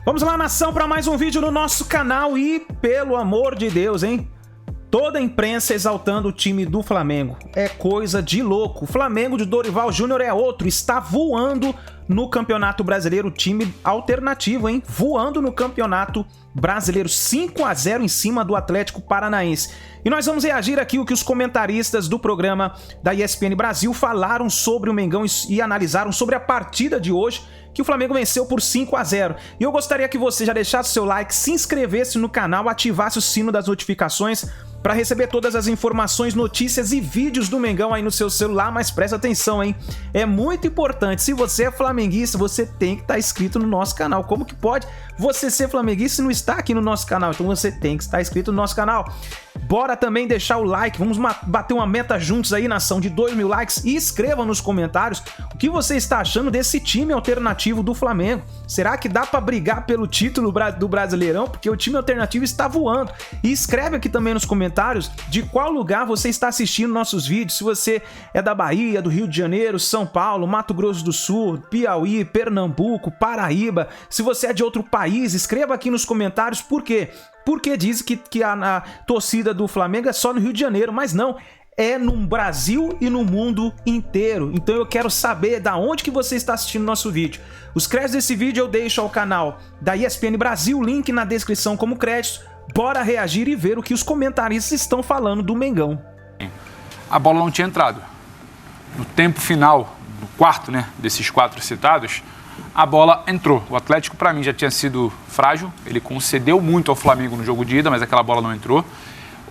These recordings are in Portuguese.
Vamos lá, nação, para mais um vídeo no nosso canal e, pelo amor de Deus, hein? Toda a imprensa exaltando o time do Flamengo. É coisa de louco. O Flamengo de Dorival Júnior é outro. Está voando no Campeonato Brasileiro. Time alternativo, hein? Voando no Campeonato Brasileiro. 5-0 em cima do Atlético Paranaense. E nós vamos reagir aqui o que os comentaristas do programa da ESPN Brasil falaram sobre o Mengão e analisaram sobre a partida de hoje, que o Flamengo venceu por 5-0. E eu gostaria que você já deixasse o seu like, se inscrevesse no canal, ativasse o sino das notificações para receber todas as informações, notícias e vídeos do Mengão aí no seu celular. Mas presta atenção, hein? É muito importante. Se você é flamenguista, você tem que estar inscrito no nosso canal. Como que pode você ser flamenguista e não estar aqui no nosso canal? Então você tem que estar inscrito no nosso canal. Bora também deixar o like, vamos bater uma meta juntos aí, nação, de 2.000 likes. E escreva nos comentários o que você está achando desse time alternativo do Flamengo. Será que dá para brigar pelo título do Brasileirão? Porque o time alternativo está voando. E escreve aqui também nos comentários de qual lugar você está assistindo nossos vídeos. Se você é da Bahia, do Rio de Janeiro, São Paulo, Mato Grosso do Sul, Piauí, Pernambuco, Paraíba. Se você é de outro país, escreva aqui nos comentários por quê. Porque diz que a torcida do Flamengo é só no Rio de Janeiro, mas não, é no Brasil e no mundo inteiro. Então eu quero saber da onde que você está assistindo nosso vídeo. Os créditos desse vídeo eu deixo ao canal da ESPN Brasil, link na descrição como créditos. Bora reagir e ver o que os comentaristas estão falando do Mengão. A bola não tinha entrado. No tempo final, no quarto, desses 4 citados, a bola entrou. O Atlético, para mim, já tinha sido frágil. Ele concedeu muito ao Flamengo no jogo de ida, mas aquela bola não entrou.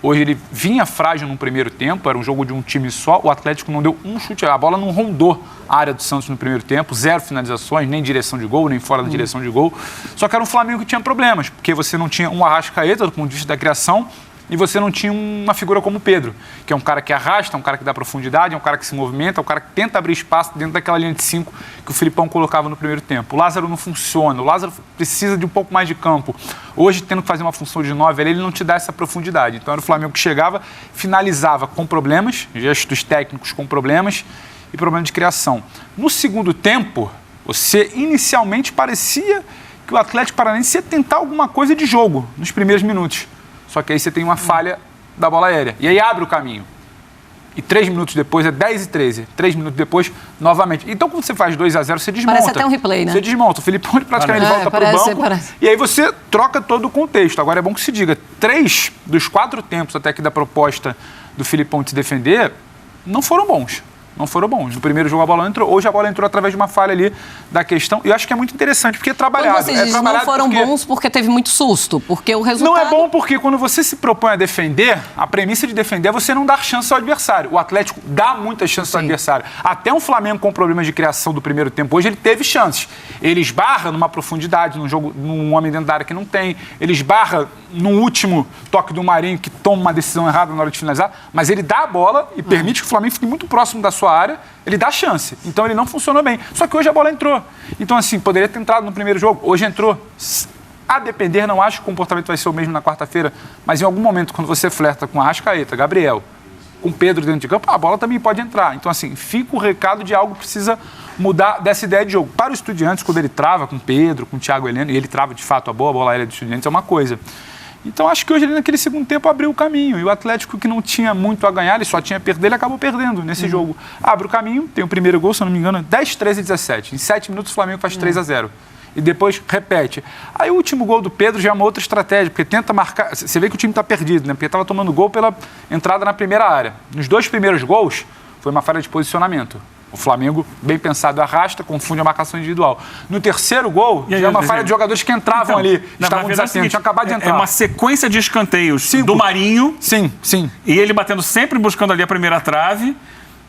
Hoje ele vinha frágil no primeiro tempo, era um jogo de um time só. O Atlético não deu um chute, a bola não rondou a área do Santos no primeiro tempo. 0 finalizações, nem direção de gol, nem fora da direção de gol. Só que era um Flamengo que tinha problemas, porque você não tinha um Arrascaeta do ponto de vista da criação, e você não tinha uma figura como o Pedro, que é um cara que arrasta, um cara que dá profundidade, é um cara que se movimenta, é um cara que tenta abrir espaço dentro daquela linha de 5 que o Filipão colocava no primeiro tempo. O Lázaro não funciona, o Lázaro precisa de um pouco mais de campo. Hoje, tendo que fazer uma função de 9, ele não te dá essa profundidade. Então era o Flamengo que chegava, finalizava com problemas, gestos técnicos com problemas e problema de criação. No segundo tempo, você inicialmente parecia que o Atlético Paranaense ia tentar alguma coisa de jogo nos primeiros minutos. Só que aí você tem uma falha da bola aérea. E aí abre o caminho. E 3 minutos depois é 10-13. 3 minutos depois, novamente. Então, quando você faz 2-0, você desmonta. Parece até um replay, né? Você desmonta. O Filipão praticamente volta para o banco. E aí você troca todo o contexto. Agora é bom que se diga, 3 dos 4 tempos até aqui da proposta do Filipão de se defender não foram bons. Não foram bons. No primeiro jogo a bola entrou, hoje a bola entrou através de uma falha ali da questão. E eu acho que é muito interessante, porque é trabalhado. Quando você diz, não foram bons porque teve muito susto, porque o resultado... Não é bom porque quando você se propõe a defender, a premissa de defender é você não dar chance ao adversário. O Atlético dá muitas chances ao adversário. Até um Flamengo com problemas de criação do primeiro tempo hoje, ele teve chances. Ele esbarra numa profundidade, num jogo, num homem dentro da área que não tem. Ele esbarra no último toque do Marinho, que toma uma decisão errada na hora de finalizar, mas ele dá a bola e permite que o Flamengo fique muito próximo da sua área, ele dá chance. Então ele não funcionou bem. Só que hoje a bola entrou. Então, assim, poderia ter entrado no primeiro jogo. Hoje entrou. A depender, não acho que o comportamento vai ser o mesmo na quarta-feira, mas em algum momento, quando você flerta com Arrascaeta, Gabriel, com Pedro dentro de campo, a bola também pode entrar. Então, assim, fica o recado de algo que precisa mudar dessa ideia de jogo. Para o Estudiantes, quando ele trava com Pedro, com Thiago Heleno, e ele trava de fato a bola aérea do Estudiantes, é uma coisa. Então, acho que hoje, ele, naquele segundo tempo, abriu o caminho. E o Atlético, que não tinha muito a ganhar, ele só tinha a perder, ele acabou perdendo nesse jogo. Abre o caminho, tem o primeiro gol, se eu não me engano, 10-13-17. Em 7 minutos, o Flamengo faz 3-0. E depois repete. Aí o último gol do Pedro já é uma outra estratégia, porque tenta marcar... Você vê que o time está perdido, né? Porque estava tomando gol pela entrada na primeira área. Nos 2 primeiros gols, foi uma falha de posicionamento. O Flamengo, bem pensado, arrasta, confunde a marcação individual. No terceiro gol, já é uma falha de jogadores que entravam ali, estavam desatentos, tinham acabado de entrar. É uma sequência de escanteios do Marinho. Sim. E ele batendo sempre, buscando ali a primeira trave.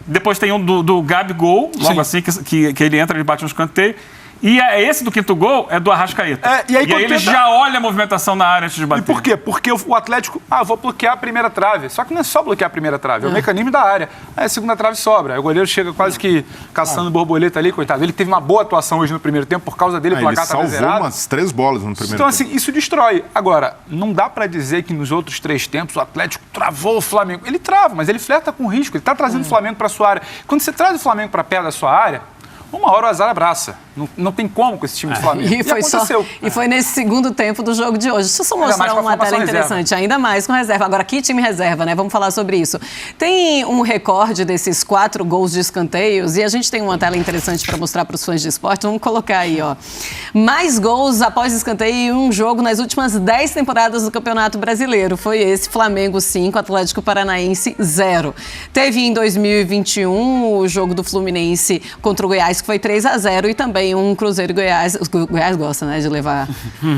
Depois tem um do Gabigol, logo assim que ele entra, ele bate no escanteio. E esse do quinto gol é do Arrascaeta. E aí ele já olha a movimentação na área antes de bater. E por quê? Porque o Atlético, vou bloquear a primeira trave. Só que não é só bloquear a primeira trave, é o mecanismo da área. Aí a segunda trave sobra. Aí o goleiro chega quase que caçando borboleta ali, coitado. Ele teve uma boa atuação hoje no primeiro tempo, por causa dele o placar estava zerado. Ele salvou umas 3 bolas no primeiro tempo. Então, assim, isso destrói. Agora, não dá pra dizer que nos outros 3 tempos o Atlético travou o Flamengo. Ele trava, mas ele flerta com risco. Ele tá trazendo o Flamengo pra sua área. Quando você traz o Flamengo pra perto da sua área, uma hora o azar abraça. Não tem como com esse time do Flamengo. E aconteceu. E foi nesse segundo tempo do jogo de hoje. Deixa eu só mostrar uma tela interessante, ainda mais com reserva. Agora, que time reserva, né? Vamos falar sobre isso. Tem um recorde desses 4 gols de escanteios e a gente tem uma tela interessante para mostrar para os fãs de esporte. Vamos colocar aí, ó. Mais gols após escanteio em um jogo nas últimas 10 temporadas do Campeonato Brasileiro. Foi esse, Flamengo 5, Atlético Paranaense 0. Teve em 2021 o jogo do Fluminense contra o Goiás, que foi 3-0, e também um Cruzeiro e Goiás. O Goiás gosta, né, de levar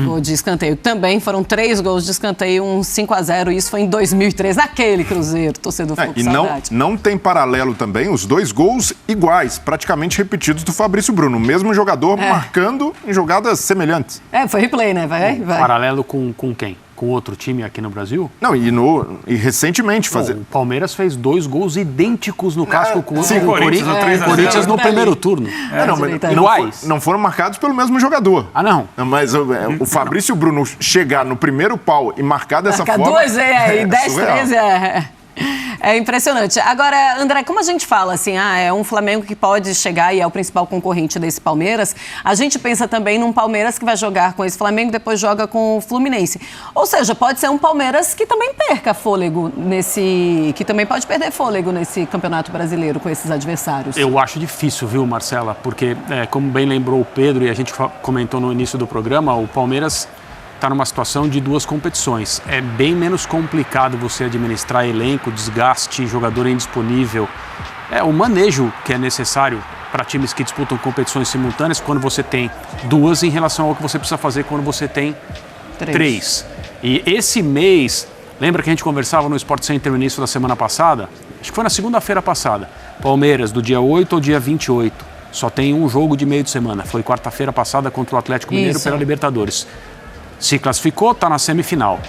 gol de escanteio. Também foram 3 gols de escanteio, um 5-0, e isso foi em 2003, naquele Cruzeiro, torcedor ficou com saudade. E não tem paralelo também os 2 gols iguais, praticamente repetidos do Fabrício Bruno, o mesmo jogador marcando em jogadas semelhantes. Foi replay, né? Vai. Paralelo com quem? Com outro time aqui no Brasil? Não, e recentemente fazer. O Palmeiras fez 2 gols idênticos no casco com o Corinthians no primeiro turno. Não foram marcados pelo mesmo jogador. Não. Mas o Fabrício Bruno chegar no primeiro pau e marcar dessa forma... 2 e 10, 13 é impressionante. Agora, André, como a gente fala assim, é um Flamengo que pode chegar e é o principal concorrente desse Palmeiras, a gente pensa também num Palmeiras que vai jogar com esse Flamengo, depois joga com o Fluminense. Ou seja, pode ser um Palmeiras que também perca fôlego que também pode perder fôlego nesse Campeonato Brasileiro com esses adversários. Eu acho difícil, viu, Marcela? Porque, como bem lembrou o Pedro e a gente comentou no início do programa, o Palmeiras está numa situação de 2 competições. É bem menos complicado você administrar elenco, desgaste, jogador indisponível. O manejo que é necessário para times que disputam competições simultâneas quando você tem 2 em relação ao que você precisa fazer quando você tem 3. E esse mês, lembra que a gente conversava no Sport Center no início da semana passada? Acho que foi na segunda-feira passada. Palmeiras, do dia 8 ao dia 28. Só tem um jogo de meio de semana. Foi quarta-feira passada contra o Atlético Mineiro pela Libertadores. Se classificou, está na semifinal.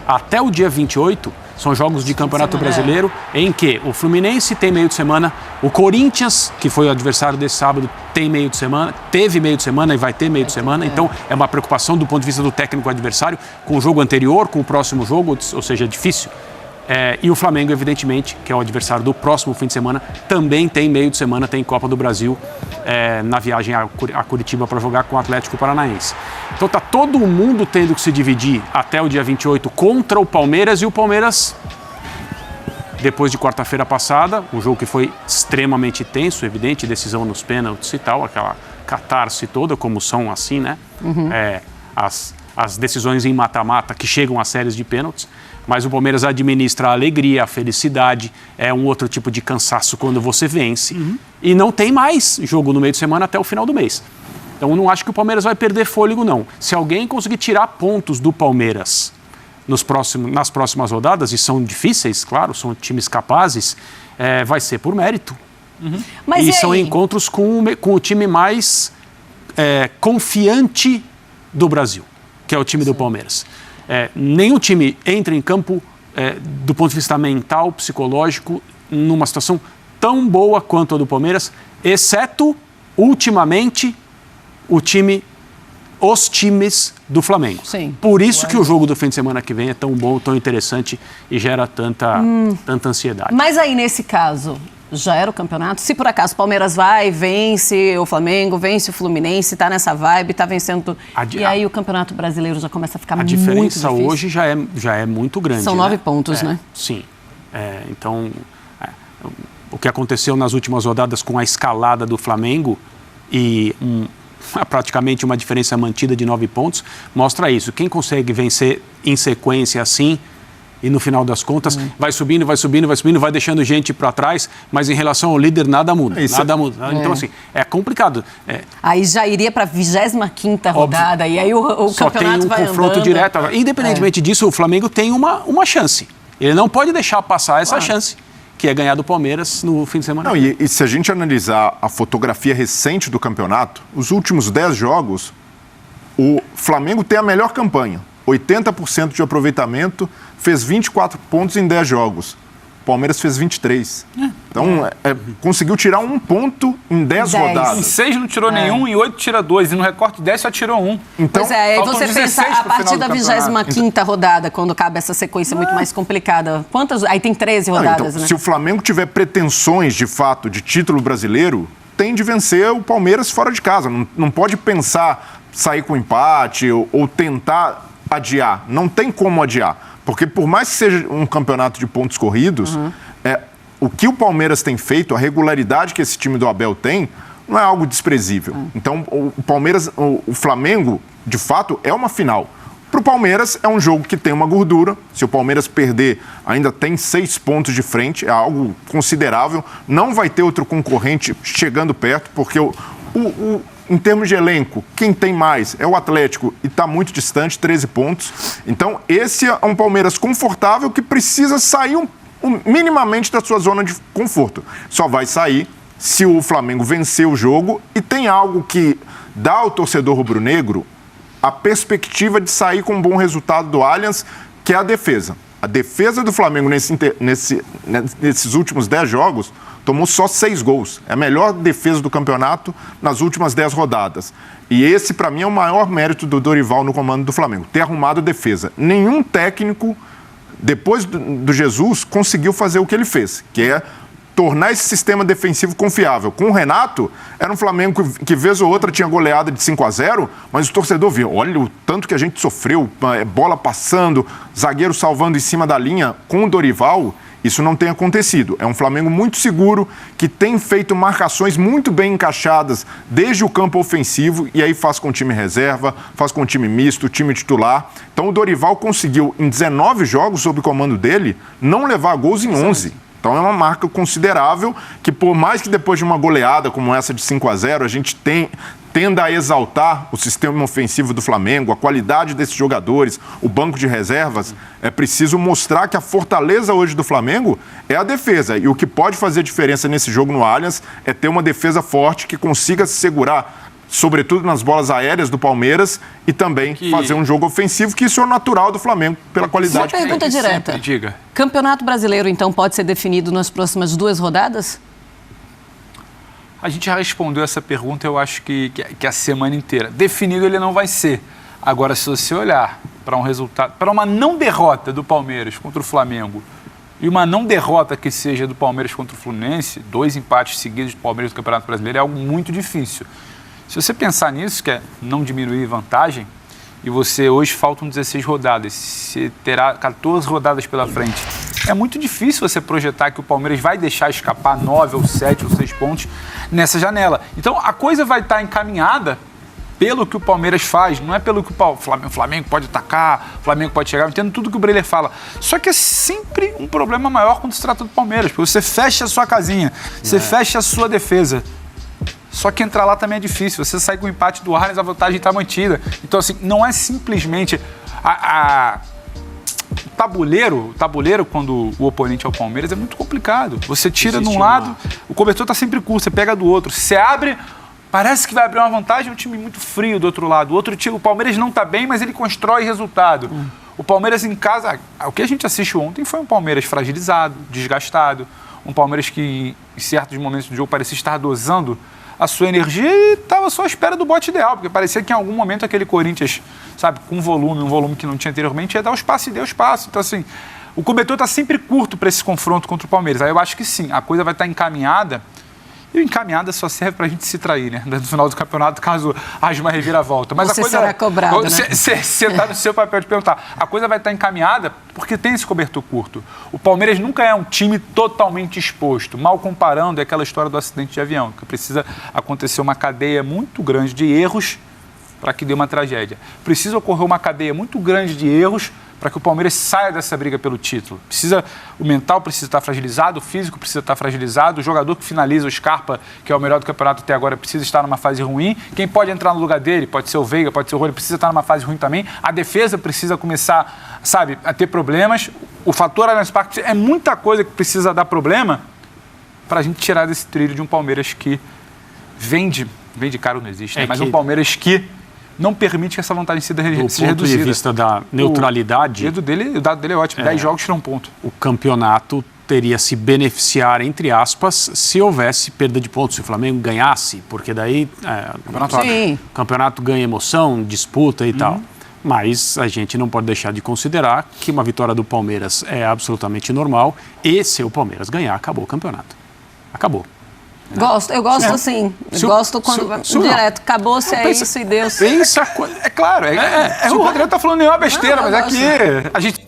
Até o dia 28, são jogos de Campeonato Brasileiro, em que o Fluminense tem meio de semana, o Corinthians, que foi o adversário desse sábado, tem meio de semana, teve meio de semana e vai ter meio de semana. Então, é uma preocupação do ponto de vista do técnico adversário, com o jogo anterior, com o próximo jogo, ou seja, é difícil. E o Flamengo, evidentemente, que é o adversário do próximo fim de semana, também tem meio de semana, tem Copa do Brasil na viagem a Curitiba para jogar com o Atlético Paranaense. Então tá todo mundo tendo que se dividir até o dia 28 contra o Palmeiras, e o Palmeiras, depois de quarta-feira passada, um jogo que foi extremamente tenso, evidente, decisão nos pênaltis e tal, aquela catarse toda, como são assim, né? As decisões em mata-mata que chegam a séries de pênaltis. Mas o Palmeiras administra a alegria, a felicidade, é um outro tipo de cansaço quando você vence. E não tem mais jogo no meio de semana até o final do mês. Então, eu não acho que o Palmeiras vai perder fôlego, não. Se alguém conseguir tirar pontos do Palmeiras nas próximas rodadas, e são difíceis, claro, são times capazes, vai ser por mérito. Mas e são encontros com o time mais confiante do Brasil, que é o time do Palmeiras. Nenhum time entra em campo, do ponto de vista mental, psicológico, numa situação tão boa quanto a do Palmeiras, exceto, ultimamente, os times do Flamengo. Sim. Por isso que o jogo do fim de semana que vem é tão bom, tão interessante e gera tanta ansiedade. Mas aí, nesse caso, já era o campeonato? Se por acaso o Palmeiras vai, vence o Flamengo, vence o Fluminense, tá nessa vibe, tá vencendo... E aí o Campeonato Brasileiro já começa a ficar muito difícil. A diferença hoje já é muito grande. São 9 pontos, né? Sim. Então, o que aconteceu nas últimas rodadas com a escalada do Flamengo e praticamente uma diferença mantida de 9 pontos, mostra isso. Quem consegue vencer em sequência assim, e no final das contas, vai subindo, vai deixando gente para trás, mas em relação ao líder nada muda. Nada muda. Então, assim, é complicado. Aí já iria para a 25ª rodada, e aí o campeonato vai andando. Só tem um confronto direto. Independentemente disso, o Flamengo tem uma chance. Ele não pode deixar passar essa chance, que é ganhar do Palmeiras no fim de semana. Não, e se a gente analisar a fotografia recente do campeonato, os últimos 10 jogos, o Flamengo tem a melhor campanha. 80% de aproveitamento, fez 24 pontos em 10 jogos. O Palmeiras fez 23. Então, conseguiu tirar 1 ponto em 10 rodadas. Em 6 não tirou nenhum, em 8 tira 2. E no recorte de 10 só tirou 1. Então, pois aí você pensa, a partir da 25ª rodada, quando cabe essa sequência muito mais complicada, quantas? Aí tem 13 rodadas, então, né? Se o Flamengo tiver pretensões, de fato, de título brasileiro, tem de vencer o Palmeiras fora de casa. Não pode pensar sair com empate ou tentar adiar. Não tem como adiar. Porque por mais que seja um campeonato de pontos corridos, o que o Palmeiras tem feito, a regularidade que esse time do Abel tem, não é algo desprezível. Então, o Palmeiras, o Flamengo, de fato, é uma final. Para o Palmeiras, é um jogo que tem uma gordura. Se o Palmeiras perder, ainda tem 6 pontos de frente, é algo considerável. Não vai ter outro concorrente chegando perto, porque em termos de elenco, quem tem mais é o Atlético e está muito distante, 13 pontos. Então, esse é um Palmeiras confortável que precisa sair minimamente da sua zona de conforto. Só vai sair se o Flamengo vencer o jogo, e tem algo que dá ao torcedor rubro-negro a perspectiva de sair com um bom resultado do Allianz, que é a defesa. A defesa do Flamengo nesses últimos 10 jogos tomou só 6 gols. É a melhor defesa do campeonato nas últimas 10 rodadas. E esse, para mim, é o maior mérito do Dorival no comando do Flamengo, ter arrumado a defesa. Nenhum técnico, depois do Jesus, conseguiu fazer o que ele fez, que é tornar esse sistema defensivo confiável. Com o Renato, era um Flamengo que vez ou outra tinha goleada de 5-0, mas o torcedor via, olha o tanto que a gente sofreu, bola passando, zagueiro salvando em cima da linha. Com o Dorival, isso não tem acontecido. É um Flamengo muito seguro, que tem feito marcações muito bem encaixadas desde o campo ofensivo, e aí faz com time reserva, faz com time misto, time titular. Então o Dorival conseguiu, em 19 jogos sob o comando dele, não levar gols em 11. Então é uma marca considerável que, por mais que depois de uma goleada como essa de 5-0, a gente tenda a exaltar o sistema ofensivo do Flamengo, a qualidade desses jogadores, o banco de reservas, é preciso mostrar que a fortaleza hoje do Flamengo é a defesa. E o que pode fazer diferença nesse jogo no Allianz é ter uma defesa forte que consiga se segurar, sobretudo nas bolas aéreas do Palmeiras, e também fazer um jogo ofensivo, que isso é o natural do Flamengo, pela qualidade que tem. Uma pergunta direta. Diga. Campeonato Brasileiro, então, pode ser definido nas próximas 2 rodadas? A gente já respondeu essa pergunta, eu acho que a semana inteira. Definido ele não vai ser. Agora, se você olhar para um resultado, para uma não derrota do Palmeiras contra o Flamengo e uma não derrota que seja do Palmeiras contra o Fluminense, 2 empates seguidos do Palmeiras no Campeonato Brasileiro, é algo muito difícil. Se você pensar nisso, que é não diminuir vantagem, e você hoje faltam 16 rodadas, você terá 14 rodadas pela frente. É muito difícil você projetar que o Palmeiras vai deixar escapar 9 ou 7 ou 6 pontos nessa janela. Então, a coisa vai estar encaminhada pelo que o Palmeiras faz, não é pelo que o Flamengo pode atacar, o Flamengo pode chegar. Eu entendo tudo que o Breler fala. Só que é sempre um problema maior quando se trata do Palmeiras, porque você fecha a sua casinha, você fecha a sua defesa. Só que entrar lá também é difícil. Você sai com o empate do Allianz, a vantagem está mantida. Então, assim, não é simplesmente o tabuleiro, quando o oponente é o Palmeiras, é muito complicado. Você tira de um lado, o cobertor está sempre curto, você pega do outro. Se você abre, parece que vai abrir uma vantagem, é um time muito frio do outro lado. O Palmeiras não está bem, mas ele constrói resultado. O Palmeiras em casa, o que a gente assistiu ontem foi um Palmeiras fragilizado, desgastado. Um Palmeiras que, em certos momentos do jogo, parecia estar dosando a sua energia e estava só à espera do bote ideal, porque parecia que em algum momento aquele Corinthians, sabe, com um volume que não tinha anteriormente, ia dar o espaço e deu espaço. Então, assim, o cobertor está sempre curto para esse confronto contra o Palmeiras. Aí eu acho que sim, a coisa vai estar encaminhada, e o encaminhada só serve para a gente se trair, né? No final do campeonato, caso haja uma reviravolta. Mas você a coisa será cobrado, né? Você está no seu papel de perguntar. A coisa vai estar encaminhada porque tem esse cobertor curto. O Palmeiras nunca é um time totalmente exposto. Mal comparando, é aquela história do acidente de avião, que precisa acontecer uma cadeia muito grande de erros para que dê uma tragédia. Precisa ocorrer uma cadeia muito grande de erros para que o Palmeiras saia dessa briga pelo título. O mental precisa estar fragilizado, o físico precisa estar fragilizado, o jogador que finaliza, o Scarpa, que é o melhor do campeonato até agora, precisa estar numa fase ruim. Quem pode entrar no lugar dele, pode ser o Veiga, pode ser o Roller, precisa estar numa fase ruim também. A defesa precisa começar, sabe, a ter problemas. O fator Allianz Parque é muita coisa que precisa dar problema para a gente tirar desse trilho de um Palmeiras que vende caro não existe, né? Mas um Palmeiras que não permite que essa vantagem seja reduzida. Do ponto de vista da neutralidade... O dado dele é ótimo, 10 jogos tira um ponto. O campeonato teria se beneficiar, entre aspas, se houvesse perda de pontos, se o Flamengo ganhasse, porque daí o campeonato ganha emoção, disputa e tal. Mas a gente não pode deixar de considerar que uma vitória do Palmeiras é absolutamente normal, e se o Palmeiras ganhar, acabou o campeonato. Acabou. Eu gosto assim. Gosto quando direto. Acabou-se, é isso e Deus. Pensa, é claro, o Rodrigo tá falando nenhuma besteira, mas aqui a gente...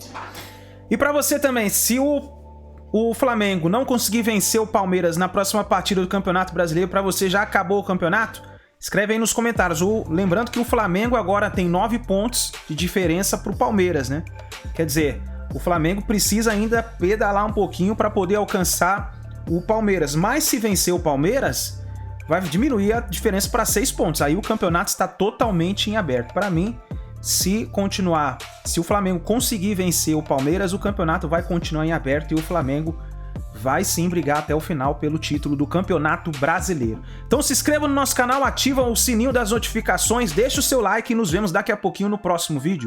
E pra você também, se o Flamengo não conseguir vencer o Palmeiras na próxima partida do Campeonato Brasileiro, pra você já acabou o campeonato? Escreve aí nos comentários. Lembrando que o Flamengo agora tem 9 pontos de diferença pro Palmeiras, né? Quer dizer, o Flamengo precisa ainda pedalar um pouquinho para poder alcançar o Palmeiras. Mas se vencer o Palmeiras, vai diminuir a diferença para 6 pontos. Aí o campeonato está totalmente em aberto. Para mim, se o Flamengo conseguir vencer o Palmeiras, o campeonato vai continuar em aberto e o Flamengo vai sim brigar até o final pelo título do Campeonato Brasileiro. Então se inscreva no nosso canal, ativa o sininho das notificações, deixa o seu like e nos vemos daqui a pouquinho no próximo vídeo.